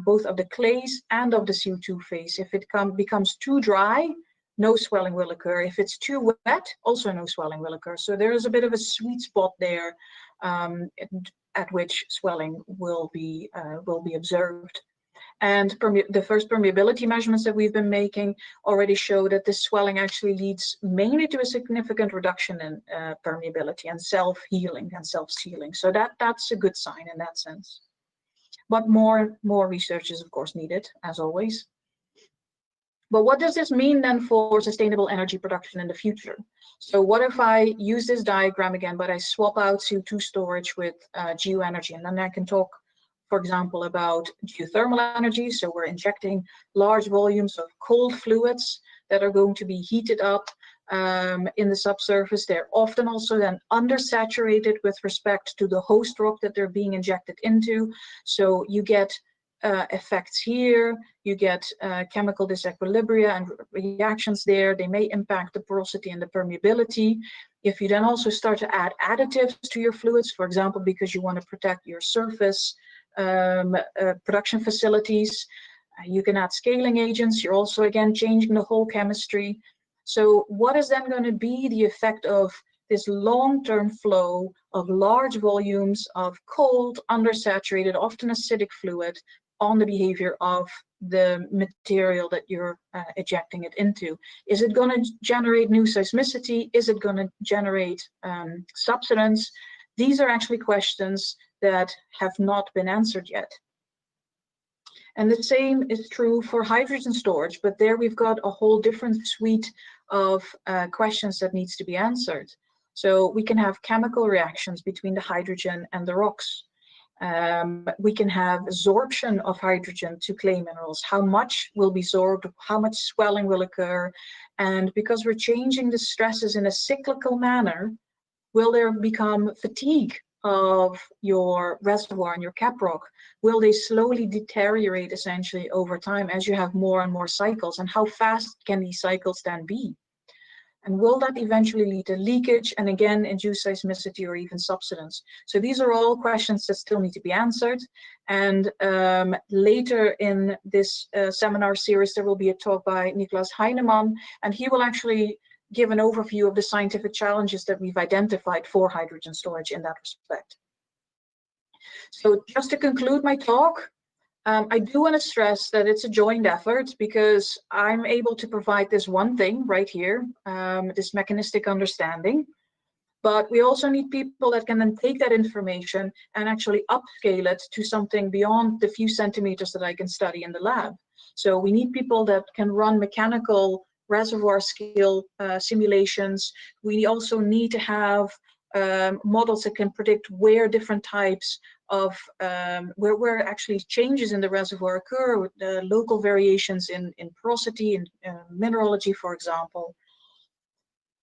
both of the clays and of the CO2 phase. If it becomes too dry, no swelling will occur. If it's too wet, also no swelling will occur. So there is a bit of a sweet spot there at which swelling will be observed. And the first permeability measurements that we've been making already show that this swelling actually leads mainly to a significant reduction in permeability and self-healing and self-sealing. So that's a good sign in that sense. But more research is of course needed, as always. But what does this mean then for sustainable energy production in the future? So what if I use this diagram again, but I swap out CO2 storage with geo-energy, and then I can talk, for example, about geothermal energy. So we're injecting large volumes of cold fluids that are going to be heated up in the subsurface. They're often also then undersaturated with respect to the host rock that they're being injected into. So you get effects here, you get chemical disequilibria and reactions there. They may impact the porosity and the permeability. If you then also start to add additives to your fluids, for example, because you want to protect your surface production facilities, you can add scaling agents. You're also again changing the whole chemistry. So what is then going to be the effect of this long-term flow of large volumes of cold, undersaturated, often acidic fluid on the behavior of the material that you're ejecting it into? Is it going to generate new seismicity? Is it going to generate subsidence? These are actually questions that have not been answered yet. And the same is true for hydrogen storage, but there we've got a whole different suite of questions that needs to be answered. So we can have chemical reactions between the hydrogen and the rocks. We can have absorption of hydrogen to clay minerals. How much will be absorbed? How much swelling will occur? And because we're changing the stresses in a cyclical manner, will there become fatigue of your reservoir and your caprock? Will they slowly deteriorate essentially over time as you have more and more cycles? And how fast can these cycles then be? And will that eventually lead to leakage and again induce seismicity or even subsidence? So these are all questions that still need to be answered. And later in this seminar series, there will be a talk by Niklas Heinemann, and he will actually give an overview of the scientific challenges that we've identified for hydrogen storage in that respect. So just to conclude my talk, I do want to stress that it's a joint effort because I'm able to provide this one thing right here, this mechanistic understanding. But we also need people that can then take that information and actually upscale it to something beyond the few centimeters that I can study in the lab. So we need people that can run mechanical reservoir scale simulations. We also need to have models that can predict where different types of where actually changes in the reservoir occur, with local variations in porosity and mineralogy, for example.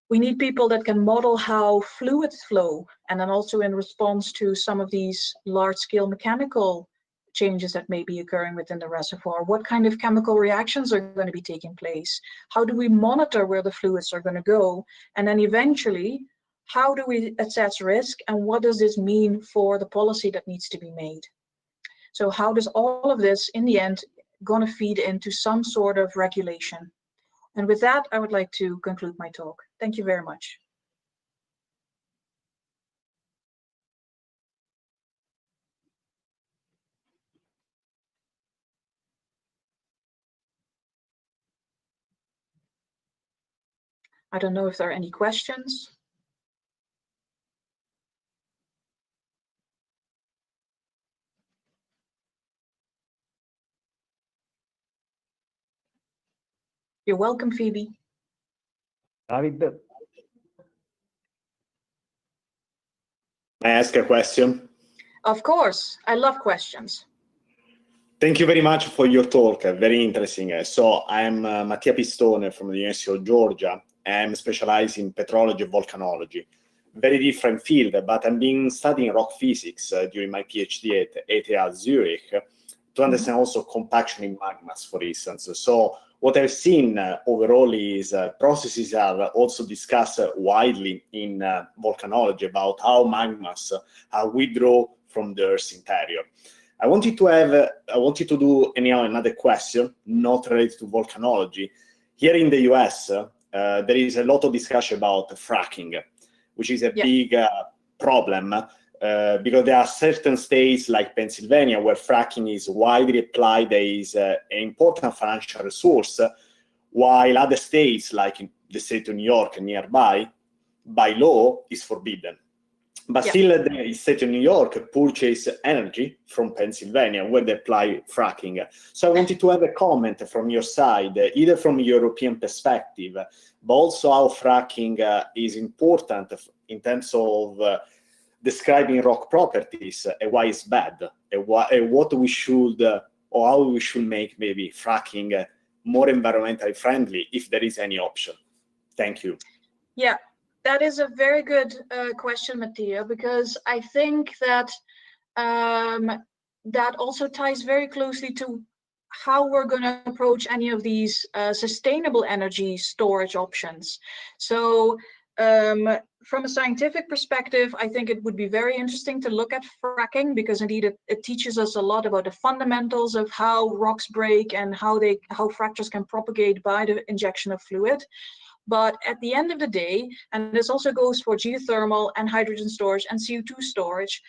We need people that can model how fluids flow, and then also in response to some of these large-scale mechanical changes that may be occurring within the reservoir. What kind of chemical reactions are going to be taking place? How do we monitor where the fluids are going to go? And then eventually, how do we assess risk, and what does this mean for the policy that needs to be made? So how does all of this, in the end, going to feed into some sort of regulation? And with that, I would like to conclude my talk. Thank you very much. I don't know if there are any questions. You're welcome, Phoebe. David. May I ask a question? Of course, I love questions. Thank you very much for your talk, very interesting. So I'm Mattia Pistone from the University of Georgia. I'm specialized in petrology and volcanology. Very different field, but I've been studying rock physics during my PhD at ETH Zurich to understand also compaction in magmas, for instance. So what I've seen overall is processes are also discussed widely in volcanology about how magmas are withdrawn from the Earth's interior. I wanted to do another question, not related to volcanology. Here in the US, there is a lot of discussion about fracking, which is a big problem because there are certain states like Pennsylvania where fracking is widely applied as an important financial resource, while other states like in the state of New York nearby, by law, is forbidden. But still, the state of New York purchase energy from Pennsylvania where they apply fracking. So I wanted to have a comment from your side, either from a European perspective, but also how fracking is important in terms of describing rock properties and why it's bad, and what we should, or how we should make maybe fracking more environmentally friendly, if there is any option. Thank you. Yeah. That is a very good question, Mattia, because I think that that also ties very closely to how we're going to approach any of these sustainable energy storage options. So from a scientific perspective, I think it would be very interesting to look at fracking, because indeed it teaches us a lot about the fundamentals of how rocks break and how fractures can propagate by the injection of fluid. But at the end of the day, and this also goes for geothermal and hydrogen storage and CO2 storage,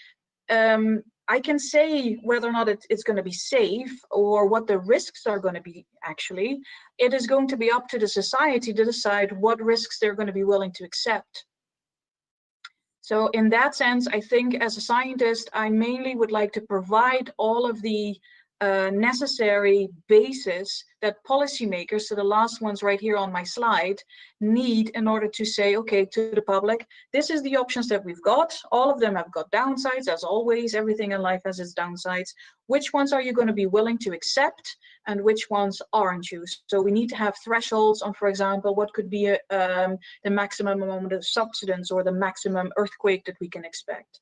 I can say whether or not it's going to be safe or what the risks are going to be actually. It is going to be up to the society to decide what risks they're going to be willing to accept. So in that sense, I think as a scientist, I mainly would like to provide all of the necessary basis that policymakers, so the last ones right here on my slide, need in order to say, okay, to the public, this is the options that we've got. All of them have got downsides, as always. Everything in life has its downsides. Which ones are you going to be willing to accept, and which ones aren't you? So we need to have thresholds on, for example, what could be the maximum amount of subsidence or the maximum earthquake that we can expect.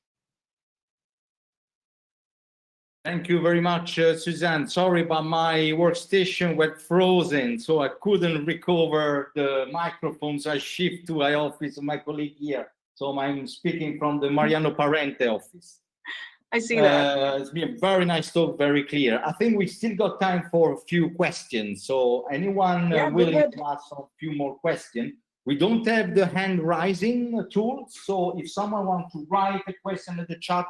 Thank you very much, Suzanne. Sorry, but my workstation went frozen, so I couldn't recover the microphone. So I shift to my office of my colleague here. So I'm speaking from the Mariano Parente office. I see that. It's been a very nice talk, very clear. I think we still got time for a few questions. So anyone willing to ask a few more questions? We don't have the hand rising tool. So if someone wants to write a question in the chat,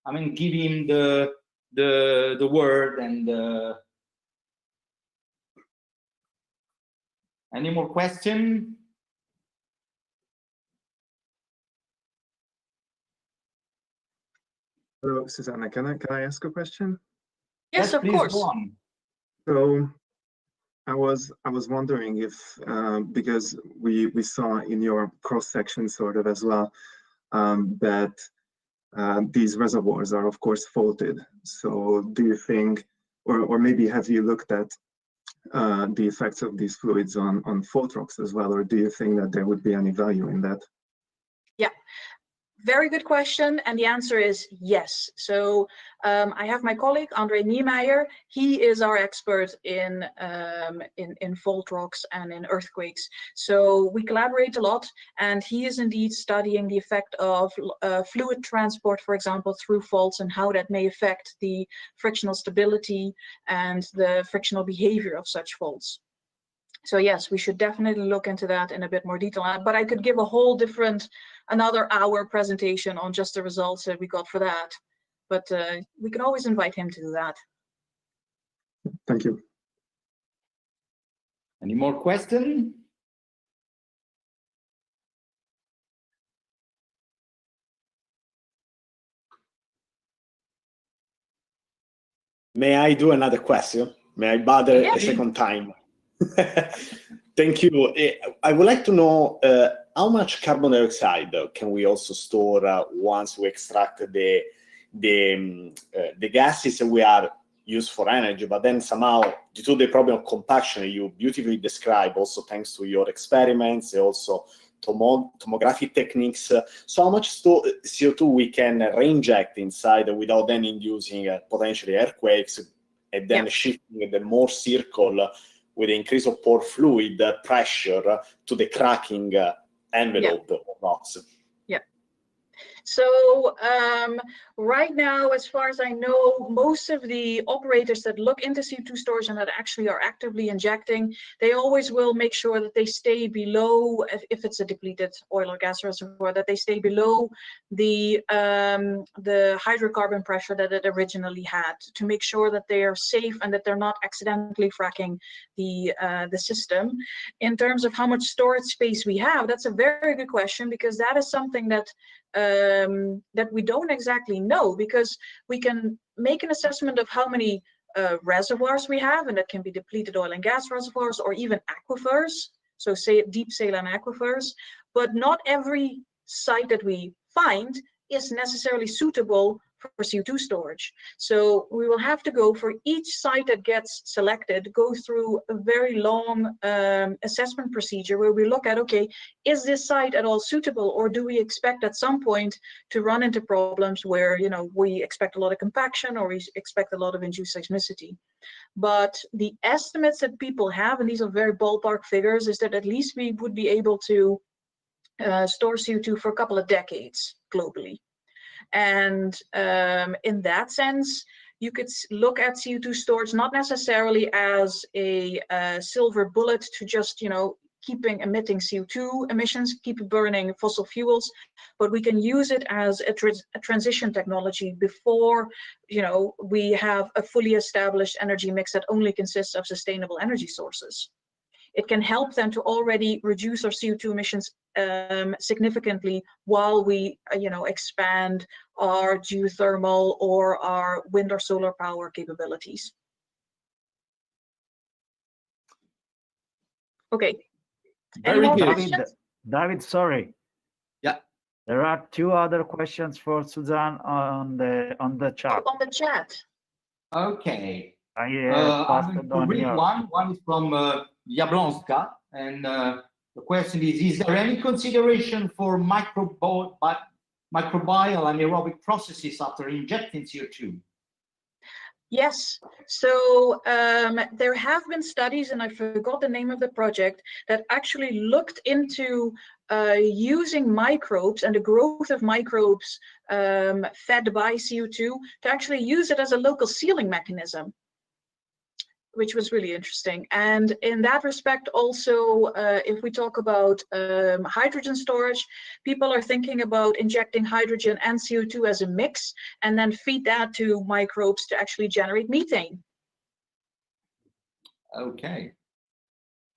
I mean, give him the word. And any more question? Hello, Susanna. Can I ask a question? Yes, of course. So I was wondering if because we saw in your cross section sort of as well that these reservoirs are of course faulted. So do you think, or maybe have you looked at the effects of these fluids on fault rocks as well, or do you think that there would be any value in that? Yeah, very good question, and the answer is yes. So I have my colleague Andre Niemeyer. He is our expert in fault rocks and in earthquakes. So we collaborate a lot, and he is indeed studying the effect of fluid transport, for example, through faults, and how that may affect the frictional stability and the frictional behavior of such faults. So yes, we should definitely look into that in a bit more detail. But I could give a whole different, another hour presentation on just the results that we got for that. But we can always invite him to do that. Thank you. Any more questions? May I do another question? May I bother a second time? Thank you. I would like to know how much carbon dioxide can we also store once we extract the gases that we are used for energy, but then somehow due to the problem of compaction you beautifully describe, also thanks to your experiments and also tomography techniques. So how much CO2 we can reinject inside without then inducing potentially earthquakes, and then shifting the more circle with the increase of pore fluid pressure to the cracking envelope of rocks. Yeah. So right now, as far as I know, most of the operators that look into CO2 storage and that actually are actively injecting, they always will make sure that they stay below, if it's a depleted oil or gas reservoir, that they stay below the hydrocarbon pressure that it originally had, to make sure that they are safe and that they're not accidentally fracking the system. In terms of how much storage space we have, that's a very good question, because that is something that that we don't exactly know, because we can make an assessment of how many reservoirs we have, and that can be depleted oil and gas reservoirs or even aquifers, so say deep saline aquifers, but not every site that we find is necessarily suitable for CO2 storage. So we will have to go for each site that gets selected, go through a very long assessment procedure where we look at, okay, is this site at all suitable, or do we expect at some point to run into problems where, you know, we expect a lot of compaction or we expect a lot of induced seismicity. But the estimates that people have, and these are very ballpark figures, is that at least we would be able to store CO2 for a couple of decades globally. And in that sense, you could look at CO2 storage not necessarily as a silver bullet to just, you know, keeping emitting CO2 emissions, keep burning fossil fuels, but we can use it as a transition technology before, you know, we have a fully established energy mix that only consists of sustainable energy sources. It can help them to already reduce our CO2 emissions significantly while we, you know, expand our geothermal or our wind or solar power capabilities. Okay. Any more questions? David, sorry. Yeah. There are two other questions for Suzanne on the chat. Oh, on the chat. Okay. I'm going to read one. One is from Jablonska, and the question is there any consideration for microbial anaerobic processes after injecting CO2? Yes, so there have been studies, and I forgot the name of the project, that actually looked into using microbes and the growth of microbes fed by CO2 to actually use it as a local sealing mechanism, which was really interesting. And in that respect also, if we talk about hydrogen storage, people are thinking about injecting hydrogen and CO2 as a mix and then feed that to microbes to actually generate methane. Okay.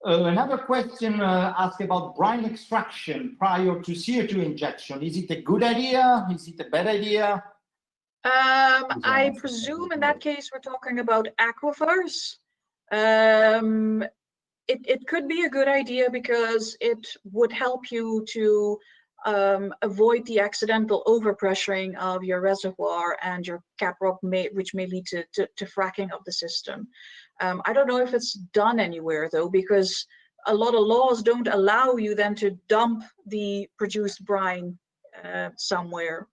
Another question asked about brine extraction prior to CO2 injection. Is it a good idea? Is it a bad idea? I presume in that case we're talking about aquifers. It could be a good idea because it would help you to avoid the accidental overpressuring of your reservoir and your caprock, which may lead to fracking of the system. I don't know if it's done anywhere though, because a lot of laws don't allow you then to dump the produced brine somewhere.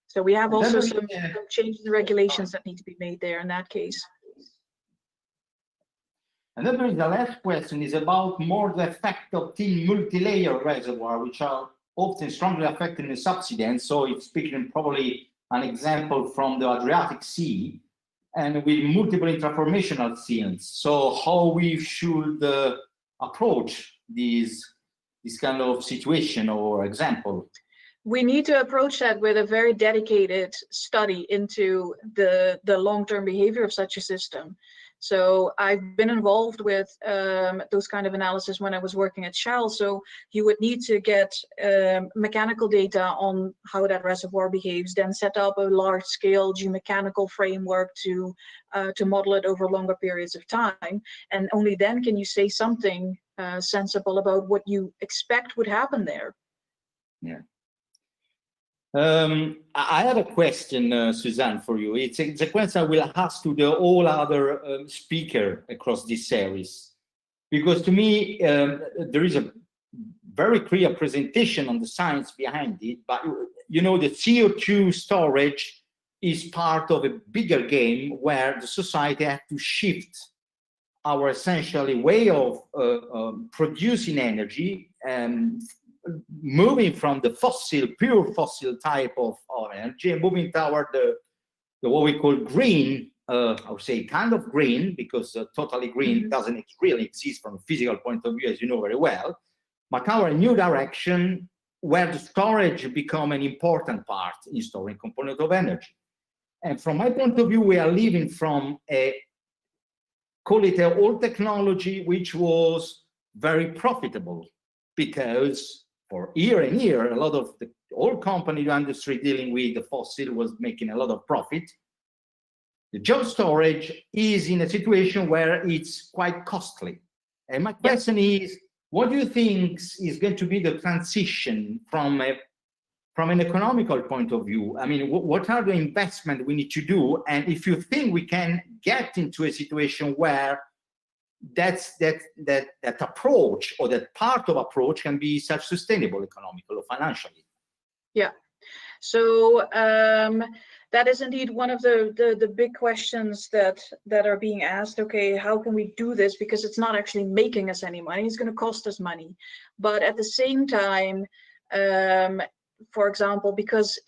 So we have also some changes in regulations that need to be made there in that case. And then there is the last question is about more the effect of thin multi-layer reservoir, which are often strongly affected in the subsidence. So it's speaking probably an example from the Adriatic Sea and with multiple interformational seals. So how we should approach this kind of situation or example? We need to approach that with a very dedicated study into the long-term behavior of such a system. So I've been involved with those kind of analysis when I was working at Shell. So you would need to get mechanical data on how that reservoir behaves, then set up a large-scale geomechanical framework to model it over longer periods of time. And only then can you say something sensible about what you expect would happen there. Yeah. I have a question, Suzanne, for you. It's a question I will ask to all other speakers across this series, because to me there is a very clear presentation on the science behind it. But you know, the CO2 storage is part of a bigger game where the society has to shift our essentially way of producing energy and moving from the pure fossil type of energy and moving toward the what we call green, I would say kind of green, because totally green doesn't really exist from a physical point of view, as you know very well, but our new direction where the storage become an important part in storing component of energy. And from my point of view, we are living from call it an old technology, which was very profitable because for year and year, a lot of the old company industry dealing with the fossil was making a lot of profit. The geo-storage is in a situation where it's quite costly. And my question is, what do you think is going to be the transition from an economical point of view? I mean, what are the investments we need to do? And if you think we can get into a situation where that approach or that part of approach can be self-sustainable economically or financially? Yeah, so that is indeed one of the big questions that are being asked. Okay, how can we do this? Because it's not actually making us any money, it's going to cost us money. But at the same time, for example, because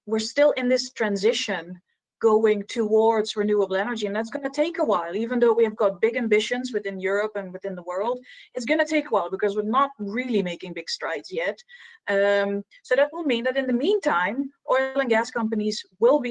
we're still in this transition going towards renewable energy, and that's going to take a while. Even though we have got big ambitions within Europe and within the world, it's going to take a while because we're not really making big strides yet. So that will mean that in the meantime, oil and gas companies will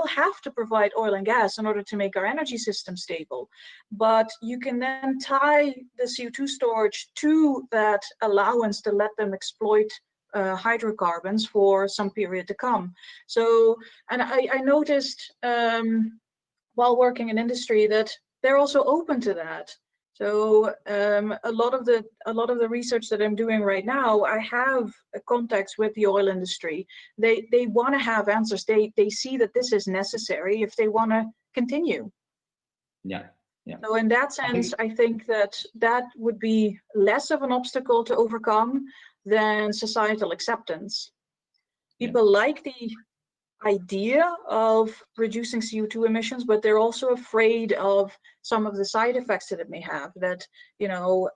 have to provide oil and gas in order to make our energy system stable. But you can then tie the CO2 storage to that allowance to let them exploit hydrocarbons for some period to come. So, and I noticed while working in industry that they're also open to that. So a lot of the research that I'm doing right now, I have contacts with the oil industry. They want to have answers. They see that this is necessary if they want to continue. Yeah. Yeah. So in that sense, I think that would be less of an obstacle to overcome than societal acceptance. People like the idea of reducing CO2 emissions, but they're also afraid of some of the side effects that it may have. That, you know,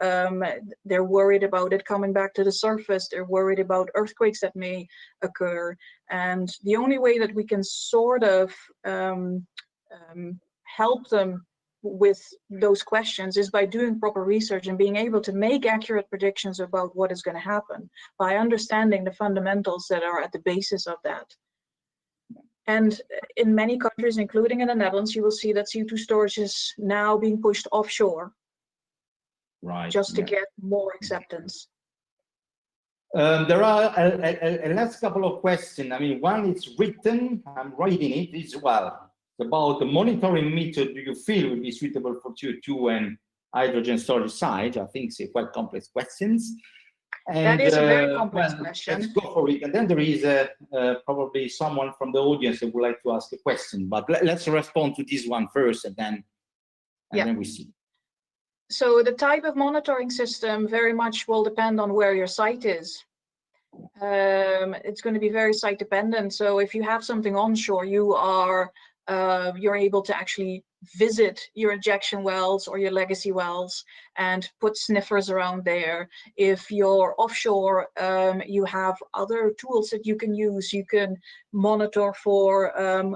they're worried about it coming back to the surface. They're worried about earthquakes that may occur. And the only way that we can sort of help them with those questions is by doing proper research and being able to make accurate predictions about what is going to happen by understanding the fundamentals that are at the basis of that. And in many countries, including in the Netherlands, you will see that CO2 storage is now being pushed offshore, right? Just to get more acceptance. There are a last couple of questions. I mean, one is written, I'm writing it as well. It's about the monitoring method do you feel would be suitable for CO2 and hydrogen storage site? I think it's a quite complex questions. And, that is a very complex question. Let's go for it. And then there is probably someone from the audience that would like to ask a question, but let's respond to this one first and then we see. So the type of monitoring system very much will depend on where your site is. It's going to be very site dependent. So if you have something onshore, you're able to actually visit your injection wells or your legacy wells and put sniffers around there. If you're offshore, you have other tools that you can use. You can monitor for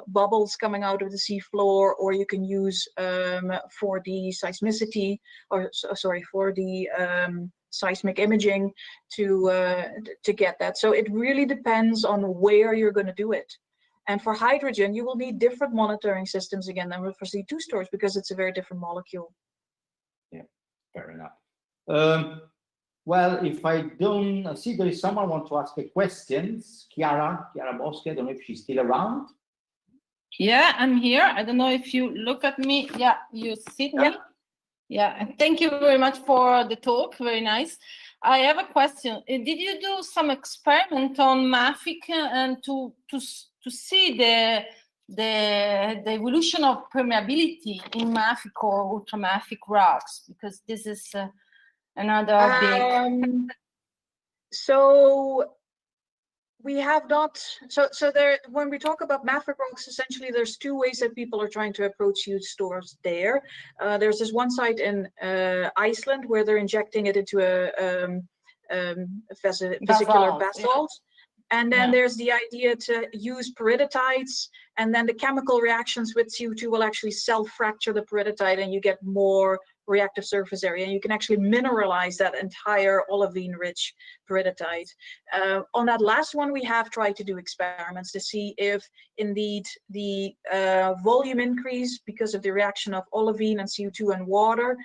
bubbles coming out of the seafloor, or you can use for the seismicity, or sorry, for the seismic imaging to get that. So it really depends on where you're going to do it. And for hydrogen, you will need different monitoring systems again than for C2 storage, because it's a very different molecule. Yeah, fair enough. Well, if I don't see there is someone want to ask a question, Chiara Boschi, I don't know if she's still around. Yeah, I'm here. I don't know if you look at me. Yeah, you see me. Yeah, and thank you very much for the talk. Very nice. I have a question. Did you do some experiment on mafic and to see the evolution of permeability in mafic or ultramafic rocks? Because this is another big. So we have not. So there, when we talk about mafic rocks, essentially there's two ways that people are trying to approach huge stores there. There's this one site in Iceland where they're injecting it into a vesicular basalt. And then there's the idea to use peridotite, and then the chemical reactions with CO2 will actually self-fracture the peridotite, and you get more reactive surface area, and you can actually mineralize that entire olivine-rich peridotite. On that last one, we have tried to do experiments to see if indeed the volume increase because of the reaction of olivine and CO2 and water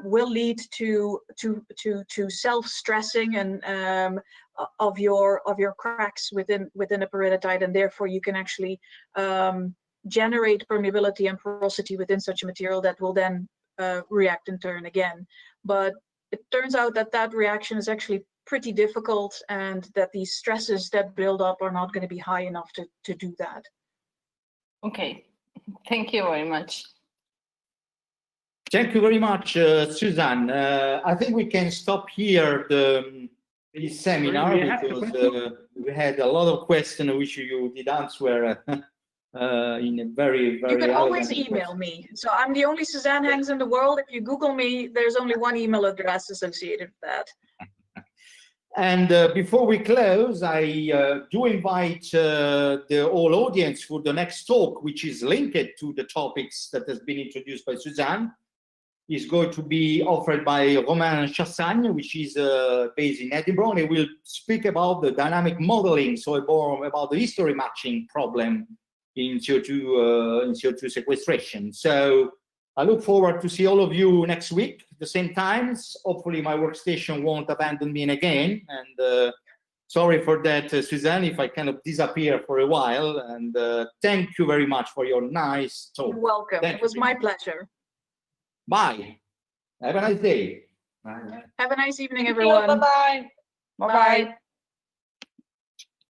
will lead to self-stressing and of your cracks within a peridotite, and therefore you can actually generate permeability and porosity within such a material that will then react in turn again. But it turns out that that reaction is actually pretty difficult, and that these stresses that build up are not going to be high enough to do that. Okay, thank you very much. Thank you very much, Suzanne. I think we can stop here the seminar, because we had a lot of questions which you did answer in a very, very. You can always email me. So I'm the only Suzanne Hangs in the world. If you Google me, there's only one email address associated with that. And before we close, I do invite the whole audience for the next talk, which is linked to the topics that has been introduced by Suzanne. Is going to be offered by Romain Chassagne, which is based in Edinburgh, and he will speak about the dynamic modeling, so about the history matching problem in CO2 sequestration. So I look forward to see all of you next week at the same times. Hopefully my workstation won't abandon me again. And sorry for that, Suzanne, if I kind of disappear for a while. And thank you very much for your nice talk. You're welcome. It was my pleasure. Bye. Have a nice day. Have a nice evening, everyone. Bye-bye. Bye-bye.